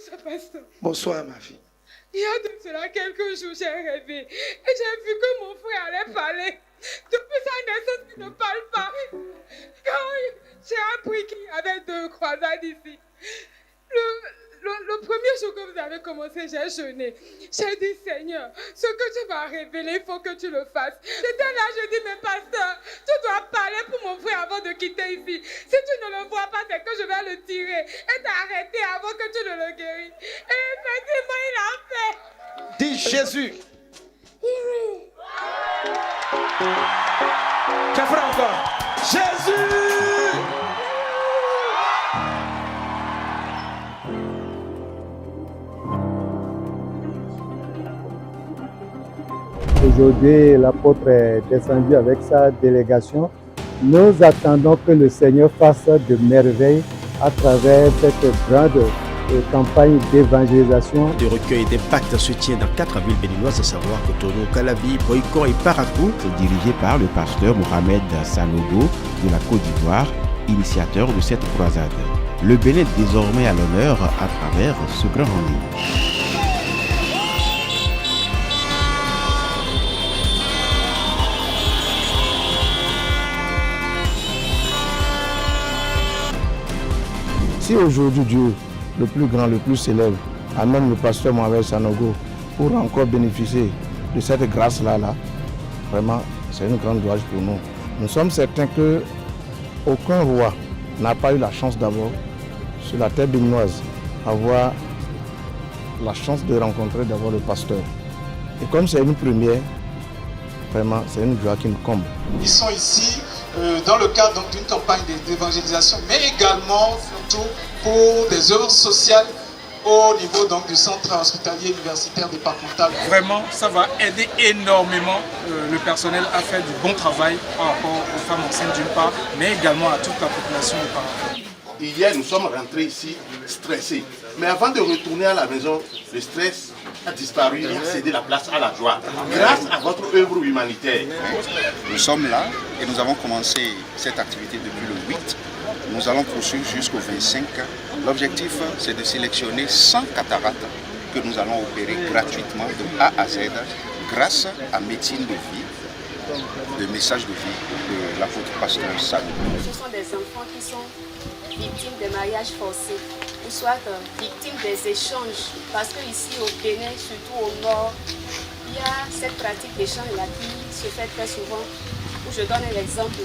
Bonsoir, pasteur. Bonsoir, ma fille. Il y a de cela quelques jours, j'ai rêvé et j'ai vu que mon frère allait parler. Depuis sa naissance, il ne parle pas. Quand j'ai appris qu'il y avait 2 croisades ici, le premier jour que vous avez commencé, j'ai jeûné. J'ai dit, Seigneur, ce que tu vas révéler, il faut que tu le fasses. J'étais là, je dis, mais pasteur, tu dois parler pour mon frère avant de quitter ici. Si tu ne le vois pas, c'est que je vais le tirer et t'arrêter avant que tu ne le guérisses. Et effectivement, il a fait. Dis Jésus. Tu as fait encore. Jésus. Aujourd'hui, l'apôtre est descendu avec sa délégation. Nous attendons que le Seigneur fasse de merveilles à travers cette grande campagne d'évangélisation. De recueil d'impact se tient dans 4 villes béninoises, à savoir Cotonou, Calavi, Boycon et Parakou. C'est dirigé par le pasteur Mohamed Sanogo de la Côte d'Ivoire, initiateur de cette croisade. Le Bénin est désormais à l'honneur à travers ce grand rendez-vous. Si aujourd'hui Dieu, le plus grand, le plus célèbre, amène le pasteur Mohamed Sanogo pour encore bénéficier de cette grâce-là, vraiment, c'est une grande joie pour nous. Nous sommes certains qu'aucun roi n'a pas eu la chance d'avoir, sur la terre béninoise, avoir la chance de rencontrer d'abord le pasteur. Et comme c'est une première, vraiment, c'est une joie qui nous comble. Ils sont ici dans le cadre d'une campagne d'évangélisation, mais également, surtout, pour des œuvres sociales au niveau du centre hospitalier universitaire départemental. Vraiment, ça va aider énormément le personnel à faire du bon travail par rapport aux femmes enceintes d'une part, mais également à toute la population de Parakou. Hier, nous sommes rentrés ici stressés. Mais avant de retourner à la maison, le stress a disparu et a cédé la place à la joie. Grâce à votre œuvre humanitaire. Nous sommes là et nous avons commencé cette activité depuis le 8. Nous allons poursuivre jusqu'au 25. L'objectif, c'est de sélectionner 100 cataractes que nous allons opérer gratuitement de A à Z grâce à Médecine de vie, le message de vie de l'apôtre pasteur Sanogo. Ce sont des enfants qui sont victimes des mariages forcés ou soit victimes des échanges. Parce qu'ici au Bénin, surtout au nord, il y a cette pratique d'échange-là qui se fait très souvent. Où je donne un exemple.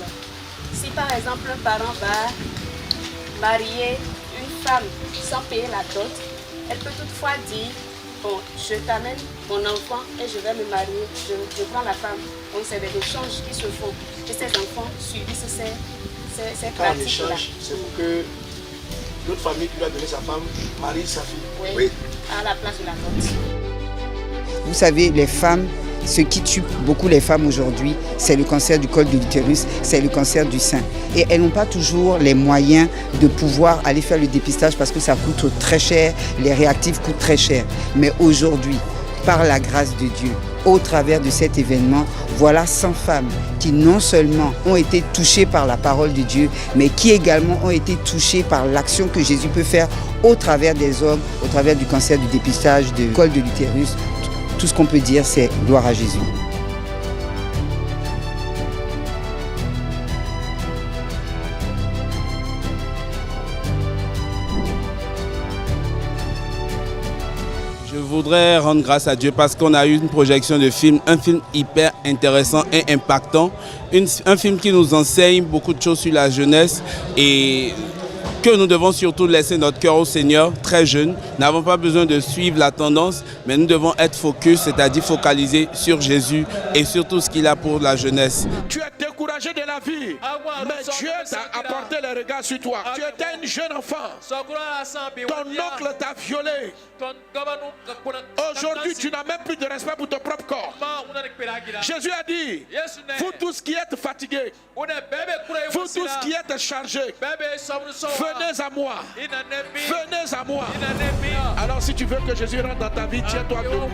Si par exemple un parent va marier une femme sans payer la dot, elle peut toutefois dire, bon, je t'amène mon enfant et je vais me marier, je prends la femme. Donc c'est des échanges qui se font. Et ces enfants subissent ces pratiques-là. C'est pour que l'autre famille qui lui a donné sa femme marie sa fille. Oui, à la place de la dot. Vous savez, les femmes, ce qui tue beaucoup les femmes aujourd'hui, c'est le cancer du col de l'utérus, c'est le cancer du sein. Et elles n'ont pas toujours les moyens de pouvoir aller faire le dépistage parce que ça coûte très cher, les réactifs coûtent très cher. Mais aujourd'hui, par la grâce de Dieu, au travers de cet événement, voilà 100 femmes qui non seulement ont été touchées par la parole de Dieu, mais qui également ont été touchées par l'action que Jésus peut faire au travers des hommes, au travers du cancer du dépistage du col de l'utérus. Tout ce qu'on peut dire, c'est gloire à Jésus. Je voudrais rendre grâce à Dieu parce qu'on a eu une projection de film, un film hyper intéressant et impactant, un film qui nous enseigne beaucoup de choses sur la jeunesse et que nous devons surtout laisser notre cœur au Seigneur, très jeune. Nous n'avons pas besoin de suivre la tendance, mais nous devons être focus, c'est-à-dire focalisés sur Jésus et sur tout ce qu'il a pour la jeunesse. Tu es découragé de la vie, mais Dieu t'a apporté le regard sur toi. Tu étais un jeune enfant. Ton oncle t'a violé. Aujourd'hui, tu n'as même plus de respect pour ton propre corps. Jésus a dit, vous tous qui êtes fatigués, vous tous qui êtes chargés, venez à moi. Venez à moi. Alors si tu veux que Jésus rentre dans ta vie, tiens-toi debout.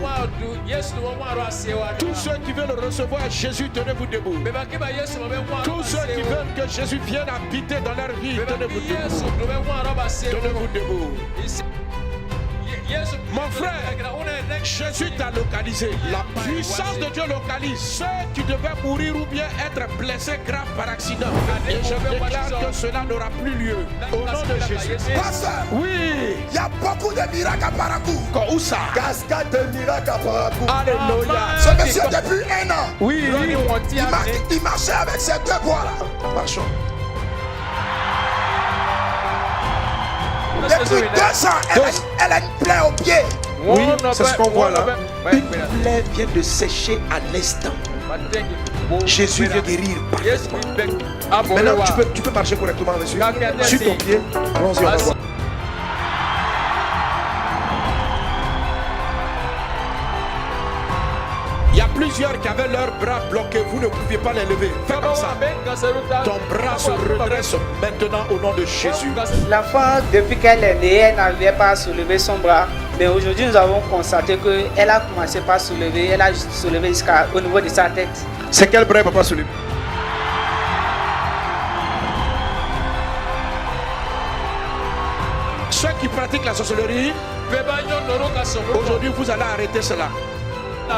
Tous ceux qui veulent recevoir Jésus, tenez-vous debout. Tous ceux qui veulent que Jésus vienne habiter dans leur vie, tenez-vous debout. Tenez-vous debout. Mon frère, Jésus t'a localisé. La puissance de Dieu localise ceux qui devaient mourir ou bien être blessés grave par accident. Et je déclare que cela n'aura plus lieu. Au nom de Jésus. Pasteur, oui, il y a beaucoup de miracles à Parakou. Où ça? Cascade de miracles à Parakou. Alléluia. Ce monsieur depuis 1 an. Oui, il marchait avec ses 2 bois là. Marchons. Depuis 2 ans, elle a une plaie au pied. Oui, c'est ce qu'on voit là. Une plaie vient de sécher à l'instant. Jésus vient guérir. Maintenant, tu peux marcher correctement, monsieur. Sur ton pied. Allons-y, on va voir. Il y a plusieurs qui avaient leurs bras bloqués. Vous ne pouviez pas les lever. Fais comme ça. Ton bras se redresse maintenant au nom de Jésus. L'enfant, depuis qu'elle est née, elle n'arrivait pas à soulever son bras. Mais aujourd'hui, nous avons constaté qu'elle a commencé par soulever. Elle a soulevé jusqu'au niveau de sa tête. C'est quel bras papa soulever? Ceux qui pratiquent la sorcellerie, aujourd'hui vous allez arrêter cela.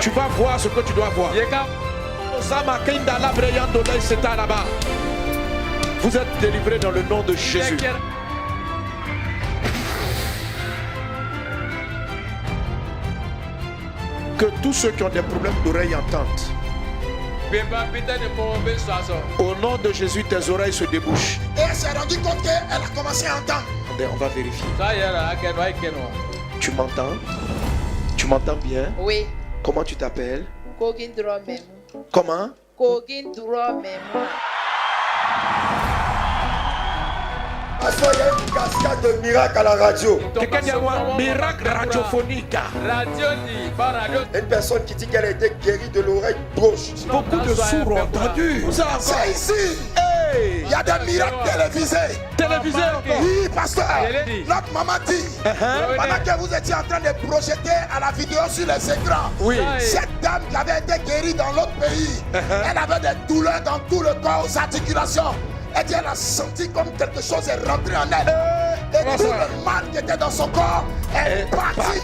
Tu vas voir ce que tu dois voir. Vous êtes délivrés dans le nom de Jésus. Que tous ceux qui ont des problèmes d'oreilles entendent. Au nom de Jésus, tes oreilles se débouchent. Et elle s'est rendue compte qu'elle a commencé à entendre. On va vérifier. Tu m'entends? Tu m'entends bien? Oui. Comment tu t'appelles? Kogindro Memu. Comment? Kogindro Memu. Pasteur, il y a une cascade de miracles à la radio. Quelqu'un dit un miracle radiophonique. Une personne qui dit qu'elle a été guérie de l'oreille gauche. Beaucoup de sourds ont entendu. C'est ici. Il y a des miracles télévisés. Télévisés encore? Oui, pasteur. Notre maman dit, pendant que vous étiez en train de projeter à la vidéo sur les écrans, cette dame qui avait été guérie dans l'autre pays, elle avait des douleurs dans tout le corps, aux articulations. Elle dit, elle a senti comme quelque chose est rentré en elle. Et tout le mal qui était dans son corps est parti.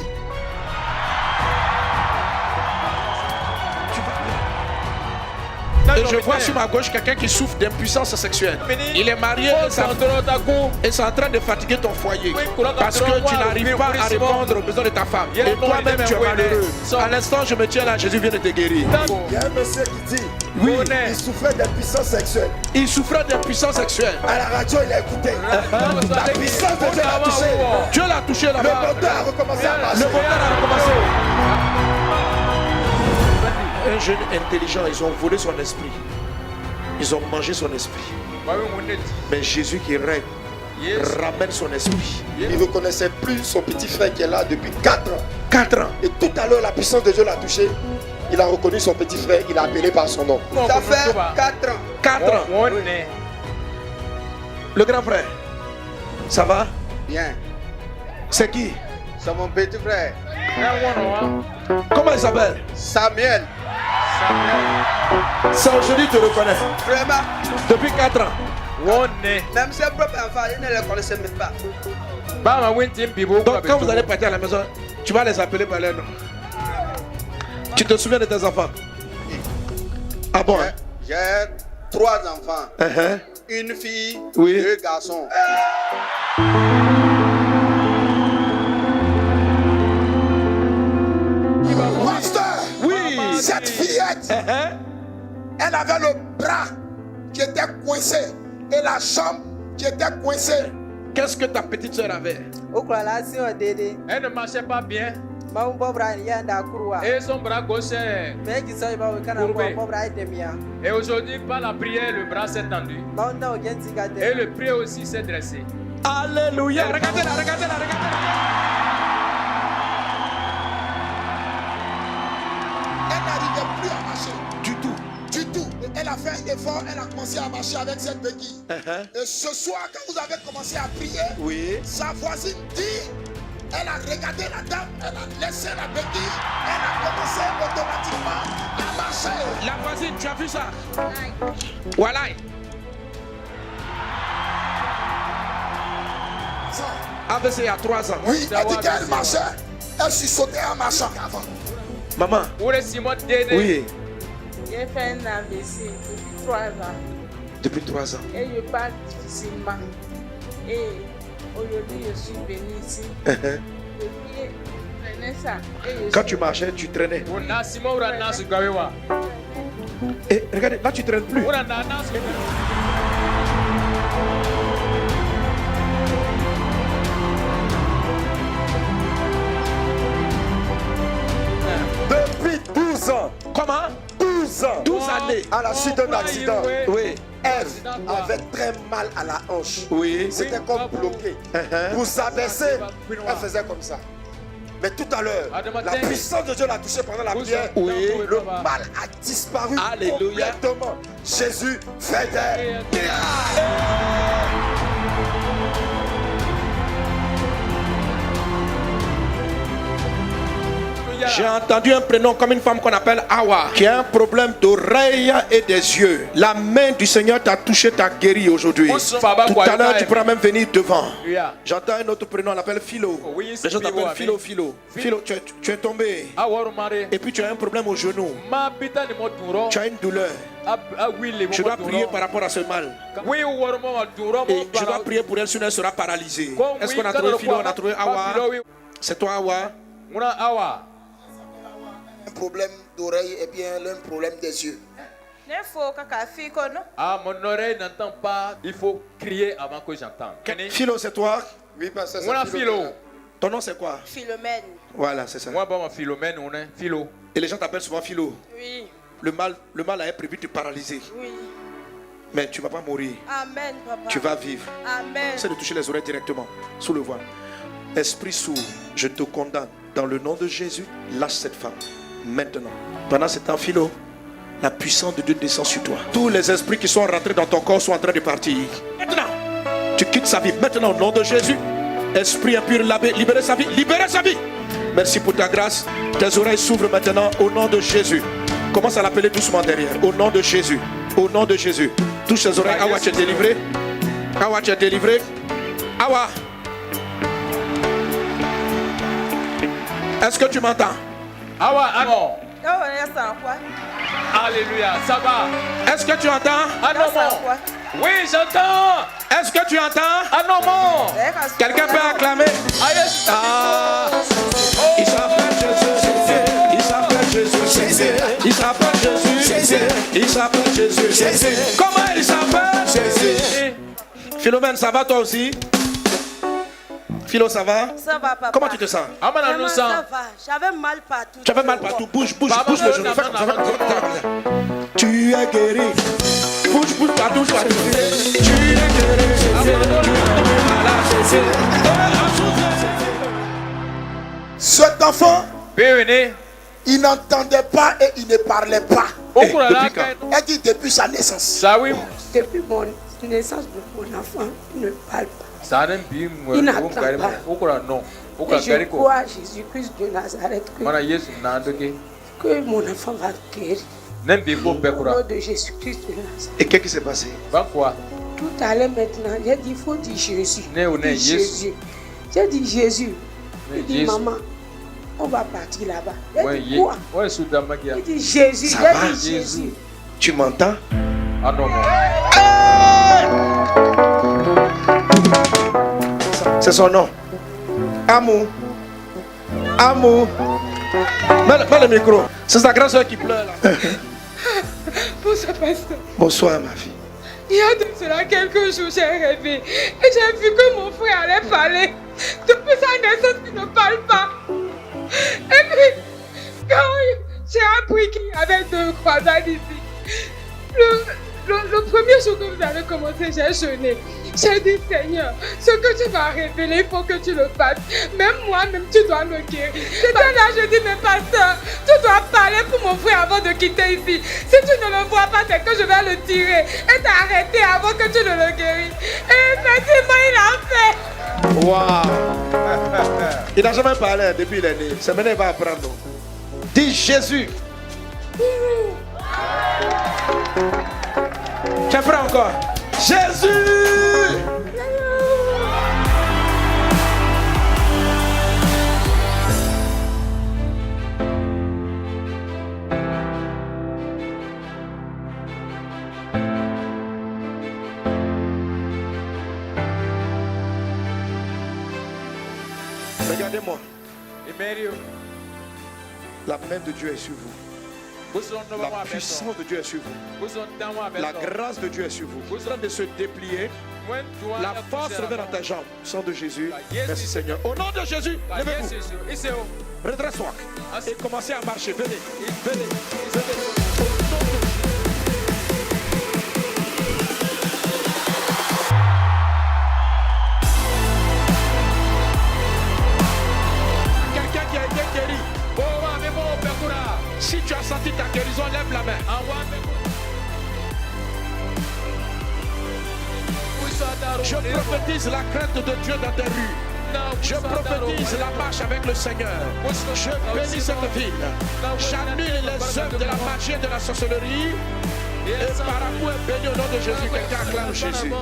Et je vois sur ma gauche quelqu'un qui souffre d'impuissance sexuelle. Il est marié et c'est en train de fatiguer ton foyer. Parce que tu n'arrives pas à répondre aux besoins de ta femme. Et toi-même tu es malheureux. À l'instant je me tiens là, Jésus vient de te guérir. Il y a un monsieur qui dit, il souffrait d'impuissance sexuelle. Il souffrait d'impuissance sexuelle. À la radio il a écouté. La puissance de Dieu l'a touché. Dieu l'a touché là-bas. Le moteur a recommencé à marcher. Le moteur a recommencé. Un jeune intelligent, ils ont volé son esprit. Ils ont mangé son esprit. Mais Jésus qui règne ramène son esprit. Il ne reconnaissait plus son petit frère qui est là depuis 4 ans. 4 ans. Et tout à l'heure, la puissance de Dieu l'a touché. Il a reconnu son petit frère, il a appelé par son nom. Ça fait 4 ans. 4 ans. Le grand frère, ça va? Bien. C'est qui? C'est mon petit frère. Comment il s'appelle? Samuel. Ça aujourd'hui te reconnaît. Vraiment. Depuis 4 ans. Même ses propres enfants, ils ne les connaissaient même pas. Donc quand vous allez partir à la maison, tu vas les appeler par leur nom. Tu te souviens de tes enfants? Ah bon? J'ai 3 enfants. Une fille, 2 garçons. Pasteur, cette fillette, elle avait le bras qui était coincé et la jambe qui était coincée. Qu'est-ce que ta petite soeur avait? Elle ne marchait pas bien. Et son bras gauche est courbé. Et aujourd'hui, par la prière, le bras s'est tendu. Et le pied aussi s'est dressé. Alléluia. Regardez-la, regardez-la, regardez-la. Elle n'arrivait plus à marcher. Du tout. Du tout. Elle a fait un effort, elle a commencé à marcher avec cette béquille. Et ce soir, quand vous avez commencé à prier, sa voisine dit, elle a regardé la dame, elle a laissé la béquille, elle a commencé automatiquement à marcher. La voisine, tu as vu ça? Voilà. Ça. AVC il y a 3 ans. Oui, elle dit qu'elle marchait. Elle sursautait en marchant avant. Maman. Oui. J'ai fait un AVC depuis 3 ans. Depuis 3 ans. Et je parle difficilement. Et aujourd'hui, je suis venue ici. Depuis, je prenais ça. Quand tu marchais, tu traînais. Et regardez, là tu traînes plus. Depuis 12 ans. Comment? 12 ans. 12 années. À la suite d'un accident. Oui. Ève avait très mal à la hanche. Oui. C'était comme bloqué. Pour s'abaisser, elle faisait comme ça. Mais tout à l'heure, la puissance de Dieu l'a touché pendant la prière. Oui. Le mal a disparu. Alléluia. Complètement. Jésus fait des miracles. J'ai entendu un prénom comme une femme qu'on appelle Awa, qui a un problème d'oreille et des yeux. La main du Seigneur t'a touché, t'a guéri aujourd'hui. Tout à l'heure, tu pourras même venir devant. J'entends un autre prénom, on l'appelle Philo. Les gens t'appellent Philo. Philo, tu es tombé. Et puis tu as un problème au genou. Tu as une douleur. Je dois prier par rapport à ce mal. Et je dois prier pour elle, sinon elle sera paralysée. Est-ce qu'on a trouvé Philo? On a trouvé Awa. C'est toi, Awa? Un problème d'oreille et bien un problème des yeux. Ah, mon oreille n'entend pas. Il faut crier avant que j'entende. Philo, c'est toi? Oui, parce que c'est Philo. Ton nom c'est quoi? Philomène. Voilà, c'est ça. Moi, bon, Philomène, on est Philo. Et les gens t'appellent souvent Philo. Oui. Le mal a prévu de te paralyser. Oui. Mais tu ne vas pas mourir. Amen, papa. Tu vas vivre. Amen. Essaie de toucher les oreilles directement, sous le voile. Esprit sourd, je te condamne. Dans le nom de Jésus, lâche cette femme. Maintenant. Pendant ce temps, Philo, la puissance de Dieu descend sur toi. Tous les esprits qui sont rentrés dans ton corps sont en train de partir. Maintenant, tu quittes sa vie. Maintenant, au nom de Jésus, esprit impur, libérez sa vie. Libérez sa vie. Merci pour ta grâce. Tes oreilles s'ouvrent maintenant au nom de Jésus. Commence à l'appeler doucement derrière. Au nom de Jésus. Au nom de Jésus. Touche tes oreilles. Awa, tu es délivré. Awa, tu es délivré. Awa. Est-ce que tu m'entends? Awa, Oh, alléluia, ça va. Est-ce que tu entends? Ah non, bon. Oui, j'entends. Est-ce que tu entends? Ah non, bon. Quelqu'un peut acclamer? Ah, yes. Ah. Il s'appelle Jésus. Il s'appelle Jésus. Il s'appelle Jésus. Il s'appelle Jésus. Comment il s'appelle? Jésus. Philomène, ça va toi aussi? Philo, ça va? Ça va, papa. Comment tu te sens? Vraiment, ça va. J'avais mal partout. Tu avais mal partout. Bouge le genou. Fais comme ça. Tu es guéri. Bouge partout. Tu es guéri. Cet enfant, il n'entendait pas et il ne parlait pas. Depuis quand? Elle dit depuis sa naissance. Ça oui. Depuis mon naissance de mon enfant, il ne parle pas. Il n'entend pas. Et je crois à Jésus-Christ de Nazareth que mon enfant va guérir. Au nom de Jésus-Christ de Nazareth. Et qu'est-ce qui s'est passé? Tout à l'heure maintenant, j'ai dit il faut dire Jésus. Jésus. J'ai dit Jésus. Il dit maman, on va partir là-bas. J'ai dit quoi? J'ai dit Jésus. J'ai dit Jésus. Tu m'entends? Ah non. C'est son nom. Amour. Mets le micro. C'est sa grande soeur qui pleure là. Bonsoir, pasteur. Bonsoir, ma fille. Il y a de cela quelques jours, j'ai rêvé. Et j'ai vu que mon frère allait parler. Depuis sa naissance, il ne parle pas. Et puis, quand j'ai appris qu'il y avait 2 croisades ici, le premier jour que vous avez commencé, j'ai jeûné. J'ai dit, Seigneur, ce que tu vas révéler, il faut que tu le fasses. Même moi-même, tu dois me guérir. C'était là, je dis, mais pasteur, tu dois parler pour mon frère avant de quitter ici. Si tu ne le vois pas, c'est que je vais le tirer et t'arrêter avant que tu ne le guérisses. Et effectivement, il a fait. Waouh. Il n'a jamais parlé depuis il est né. C'est maintenant qu'il va apprendre. Dis Jésus. Tu es prêt encore? Jésus! Regardez-moi. La main de Dieu est sur vous. La puissance de Dieu est sur vous. La grâce de Dieu est sur vous. Vous êtes en train de se déplier. La force revient dans ta jambe. Sang de Jésus. Merci Seigneur. Au nom de Jésus, levez-vous. Redresse-toi. Et commencez à marcher. Venez. Venez. Venez. Si tu as senti ta guérison, lève la main. Je prophétise la crainte de Dieu dans tes rues. Je prophétise la marche avec le Seigneur. Je bénis cette ville. J'annule les œuvres de la magie et de la sorcellerie. Et par amour béni au nom de Jésus. Quelqu'un acclame Jésus.